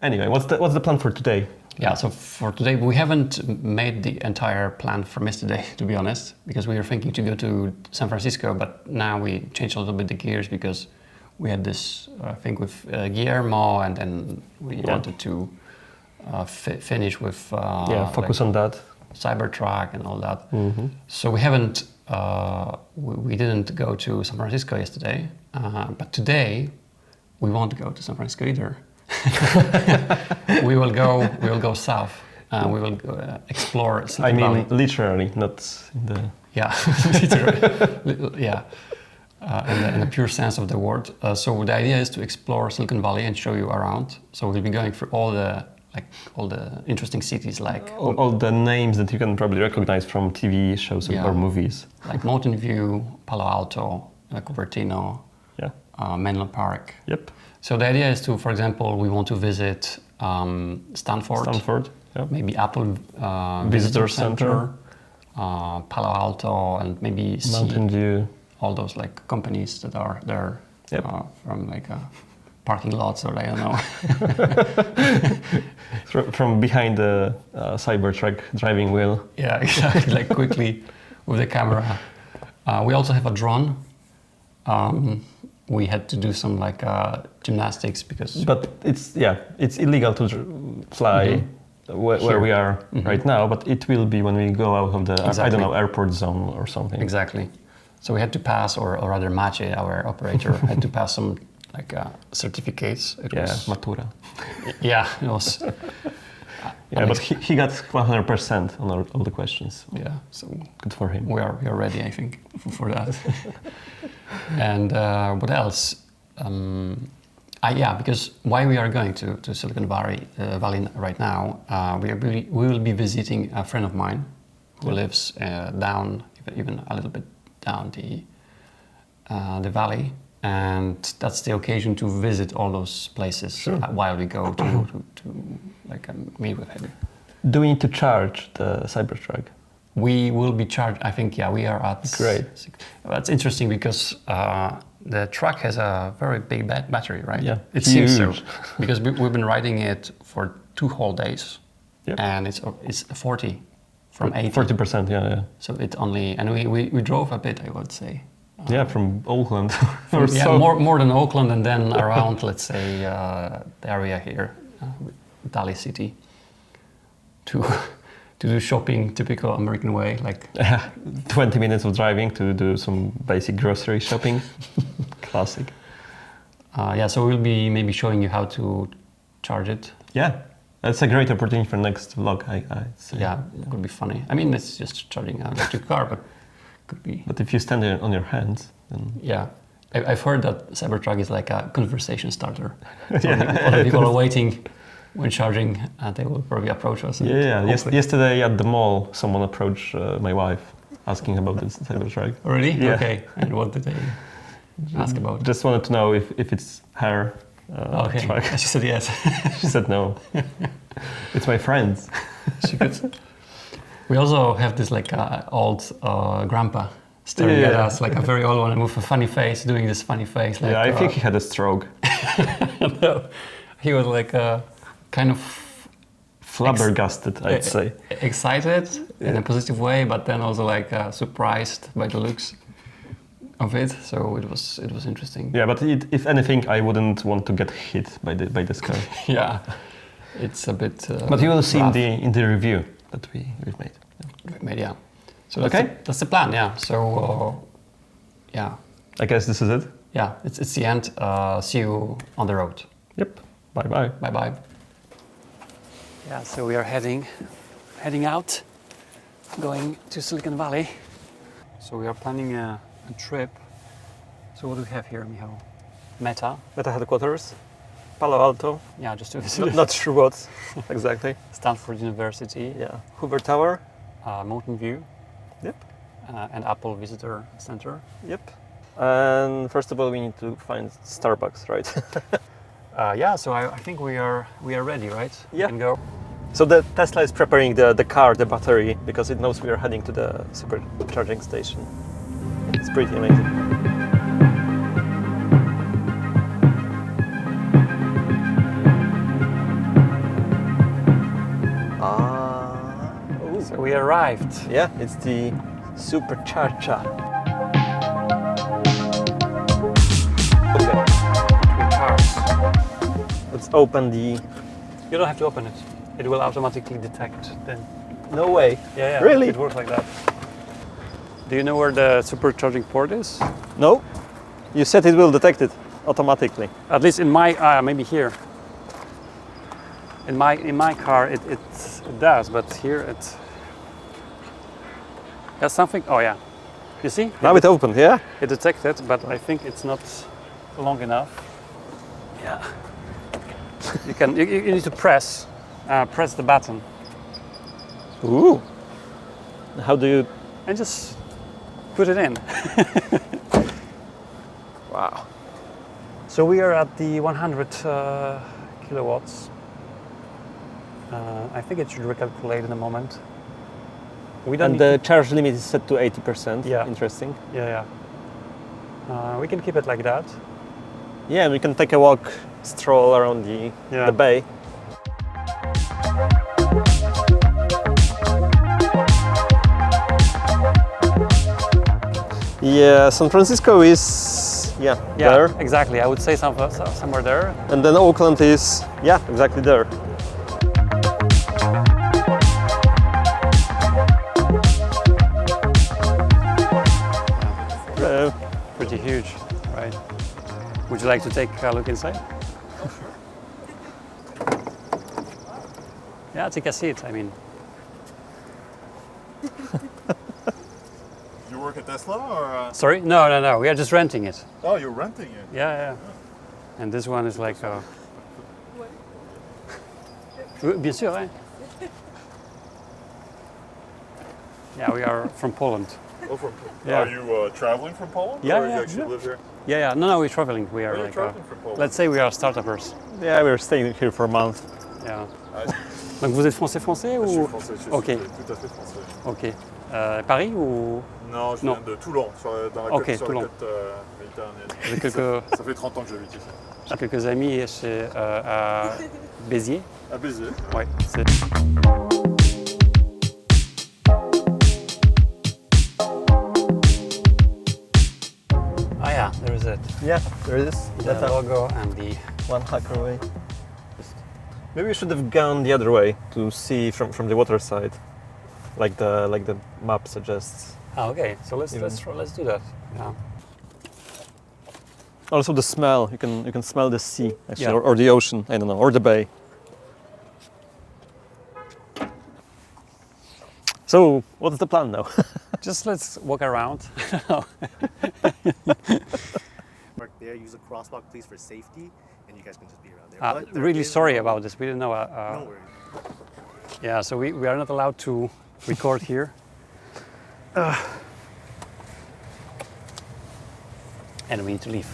Anyway, what's the plan for today? Yeah, so for today, we haven't made the entire plan from yesterday, to be honest, because we were thinking to go to San Francisco, but now we changed a little bit the gears because we had this thing with Guillermo, and then we wanted to finish with focus on that. Cybertruck and all that. So we haven't, we didn't go to San Francisco yesterday, but today we won't go to San Francisco either. we will go south. We will explore Silicon Valley. Literally, not in the... Yeah, literally, yeah. In the pure sense of the word. So the idea is to explore Silicon Valley and show you around. So we'll be going through all the interesting cities, like all the names that you can probably recognize from TV shows or movies, like Mountain View, Palo Alto, Cupertino, Menlo Park. Yep. So the idea is to, for example, we want to visit Stanford, maybe Apple Visitor Center, Palo Alto, and maybe Mountain View, all those like companies that are there from like parking lots, or I don't know. from behind the Cybertruck driving wheel. Yeah, exactly. Like quickly with the camera. We also have a drone. We had to do some like gymnastics because. But it's illegal to fly where we are right now. But it will be when we go out of the I don't know, airport zone or something. Exactly. So we had to pass, or rather Maciej, our operator, had to pass some like certificates. Matura. Yeah, it was. But he got 100% on all the questions. Yeah, so good for him. We are ready, I think, for that. And what else? Because why we are going to Silicon Valley right now? We will be visiting a friend of mine who lives down, even a little bit down the valley. And that's the occasion to visit all those places while we go to meet with him. Do we need to charge the Cybertruck? We will be charged. I think we are at. Great. That's interesting because the truck has a very big battery, right? Yeah, it seems so because we've been riding it for 2 whole days, and it's 40 from 80. 40%, yeah. So it only, and we drove a bit, I would say. From Oakland. More than Oakland, and then around, let's say, the area here, Daly City, to do shopping, typical American way, like 20 minutes of driving to do some basic grocery shopping. Classic. So we'll be maybe showing you how to charge it. Yeah, that's a great opportunity for next vlog, I'd say. Yeah, it could be funny. I mean, it's just charging an electric car, but could be. But if you stand there on your hands, then... Yeah. I've heard that Cybertruck is like a conversation starter. Other people are waiting when charging, they will probably approach us. Yesterday at the mall, someone approached my wife asking about this Cybertruck. Really? Yeah. Okay. And what did they ask about? Just wanted to know if it's her truck. She said yes. She said no. It's my friend's. She could. We also have this like old grandpa staring at us, like a very old one, and with a funny face, doing this funny face. Like, I think he had a stroke. No, he was like kind of flabbergasted, I'd say. Excited in a positive way, but then also like surprised by the looks of it. So it was interesting. Yeah, but if anything, I wouldn't want to get hit by this car. Yeah, it's a bit. But you will see in the review that we've made. We've made, yeah. So that's the plan, yeah. So I guess this is it. Yeah, it's the end. See you on the road. Yep. Bye bye. Bye bye. Yeah, so we are heading out, going to Silicon Valley. So we are planning a trip. So what do we have here, Michał? Meta headquarters, Palo Alto. Yeah, just to visit. Not sure what exactly. Stanford University. Yeah. Hoover Tower. Mountain View. Yep. And Apple Visitor Center. Yep. And first of all, we need to find Starbucks, right? So I think we are ready, right? Yeah. We can go. So the Tesla is preparing the car, the battery, because it knows we are heading to the supercharging station. It's pretty amazing. We arrived. Yeah, it's the supercharger. Okay. 3 cars. Let's open the... You don't have to open it. It will automatically detect then. No way. Yeah. Really? It works like that. Do you know where the supercharging port is? No. You said it will detect it automatically. At least in my, maybe here. In my car it does, but here it's... There's something, oh yeah. You see? Now it opened, yeah? It detected, but I think it's not long enough. Yeah. You need to press the button. Ooh. How do you... And just put it in. Wow. So we are at the 100 kilowatts. I think it should recalculate in a moment. We don't And the charge limit is set to 80%. Yeah. Interesting. Yeah. We can keep it like that. Yeah, we can take a walk, stroll around the bay. Yeah, San Francisco is there. Exactly. I would say somewhere there. And then Oakland is exactly there. Pretty huge, right? Would you like to take a look inside? Yeah, take a seat. I mean, You work at Tesla or? sorry? No. We are just renting it. Oh, you're renting it. Yeah. And this one is like. Bien sûr, hein? Yeah, we are from Poland. Oh, from. Yeah. Are you traveling from Poland? Yeah, or yeah, you actually yeah. live here? Yeah. No, we're traveling. We are Are you like. traveling from Poland? Let's say we are startuppers. Yeah, we're staying here for a month. Yeah. Ah, Donc vous êtes français je suis ou? français, je suis Ok. tout à fait français. Ok. Paris ou? Non, je Non. viens de Toulon, dans la Ok, côte, sur Toulon. la côte méditerranéenne. J'ai quelques, Ça fait 30 ans que j'habite ici. j'ai quelques amis à Béziers. À Béziers. Ouais. Ah yeah, there is it. Yeah, there it is. The logo and the. One hacker away. Maybe we should have gone the other way to see from the water side, like the map suggests. Ah, okay. So let's do that. Yeah. Also the smell. You can smell the sea actually, Yeah. or the ocean. I don't know, or the bay. So what's the plan now? Just let's walk around. Park there, use a crosswalk please for safety, and you guys can just be around there. Ah, But there really is sorry no- about this. We didn't know. No worries. Yeah, so we are not allowed to record here. And we need to leave.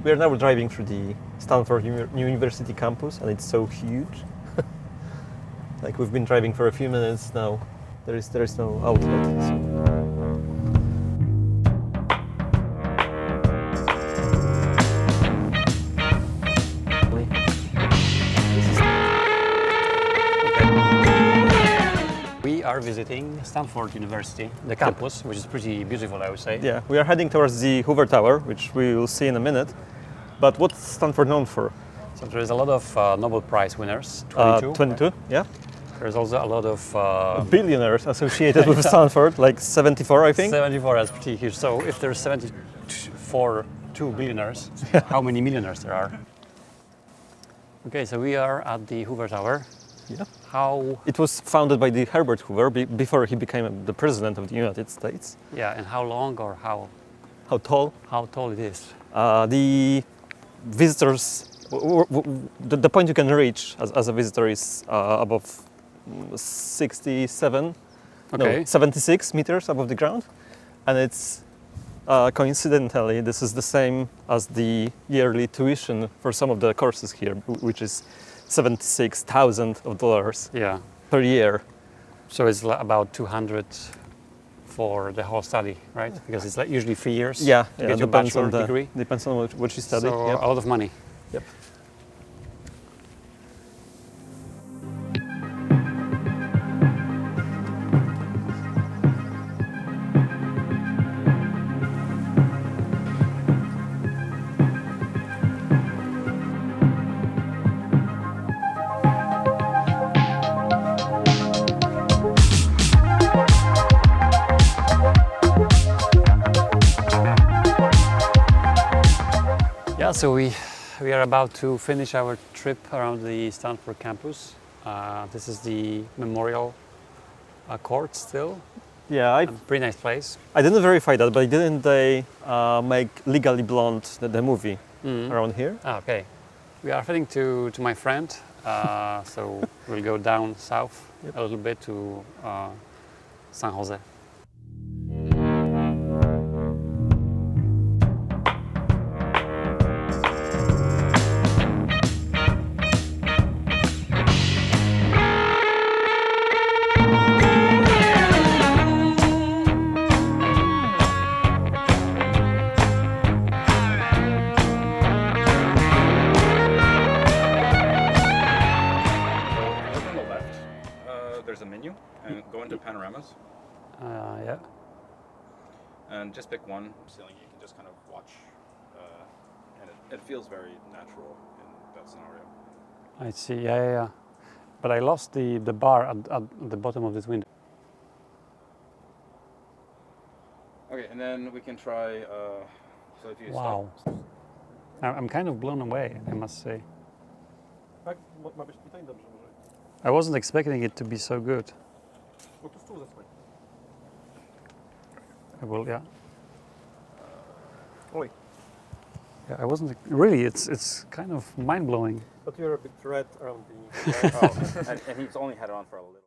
We are now driving through the Stanford University campus, and it's so huge. Like we've been driving for a few minutes now. There is no outlet. So. We are visiting Stanford University, the campus, which is pretty beautiful, I would say. Yeah, we are heading towards the Hoover Tower, which we will see in a minute. But what's Stanford known for? So there is a lot of Nobel Prize winners, 22. 22, yeah. There's also a lot of Billionaires associated with Stanford, like 74, I think. 74. That's pretty huge. So if there's 2 billionaires, how many millionaires there are? Okay, so we are at the Hoover Tower. Yeah. How? It was founded by the Herbert Hoover before he became the president of the United States. Yeah, and how long or how How tall? it is? The visitors The point you can reach as a visitor is above 67, Okay. no, 76 meters above the ground, and it's coincidentally this is the same as the yearly tuition for some of the courses here, which is $76,000 Yeah. per year. So it's about 200 for the whole study, right? Because it's like usually 3 years. Yeah, to get your bachelor degree. Depends on what you study. So Yep. a lot of money. Yep. Yeah, so we are about to finish our trip around the Stanford campus. This is the memorial court still. Yeah, A pretty nice place. I didn't verify that, but didn't they make Legally Blonde the movie around here? Ah, okay. We are heading to my friend, so we'll go down south a little bit to San Jose. Look on the left, there's a menu, and go into panoramas, Yeah. and just pick one ceiling. You can just kind of watch, and it feels very natural in that scenario. I see. Yeah. But I lost the bar at the bottom of this window. Okay, and then we can try, so if you Wow. I'm kind of blown away, I must say. Tak, ma być tutaj dobrze może. I wasn't expecting it to be so good. No tu stół zasłoń. I will, yeah. Oj, Yeah, I wasn't really. It's kind of mind blowing. but you're a bit red around the... oh, and he's only had it on for a little.